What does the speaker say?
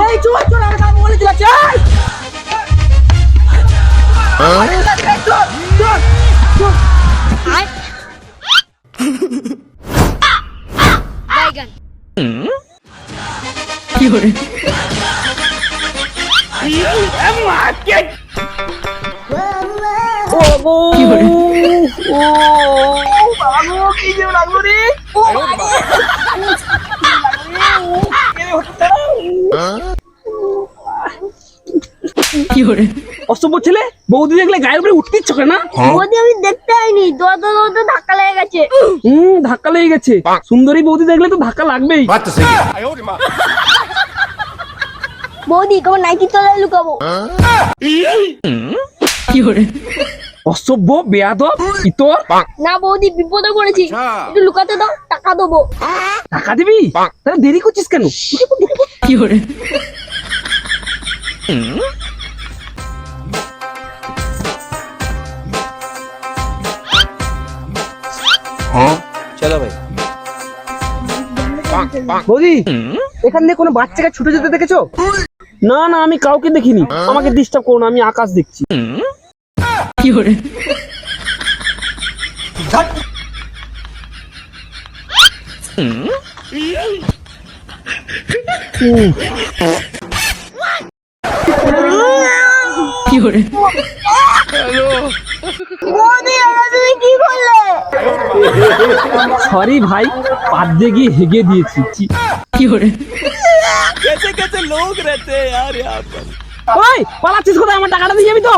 এই চল চল আর কাম বলে দিলা চল চল চল চল বাইগান কি করে ও গো কি করে ও বাবু কি যে লাগলো রে ও কি করে অসভ্য ছেলে বৌদি দেখলে গায়ের উপরে উঠতে ইচ্ছা করে না বৌদি আমি দেখতে আইনি দৌড়তে দৌড়তে ধাক্কা লেগে গেছে ধাক্কা লেগে গেছে সুন্দরী বৌদি দেখলে তো ধাক্কা লাগবেই বৌদি কেমন নাইটি তলায় লুকাবো কি করে অসভ্য বেয়াদব ইতর না বৌদি বিপদে পড়েছি একটু লুকাতে দাও টাকা দেবো টাকা দিবি তাহলে দেরি করছিস কেন কি করে চলো ভাই। বৌদি এখান দিয়ে কোনো বাচ্চাকে ছুটে যেতে দেখেছো না না আমি কাউকে দেখিনি আমাকে ডিস্টার্ব করো না আমি আকাশ দেখছি কি করে কি করে বৌদি এটা তুমি কি করলে সরি ভাই পাদ দিয়ে গিয়ে হেগে দিয়েছি কি করে कैसे कैसे लोग रहते हैं यार यहाँ पर। ওই পালাচ্ছিস কোথায় আমার টাকাটা দিয়ে যাবি তো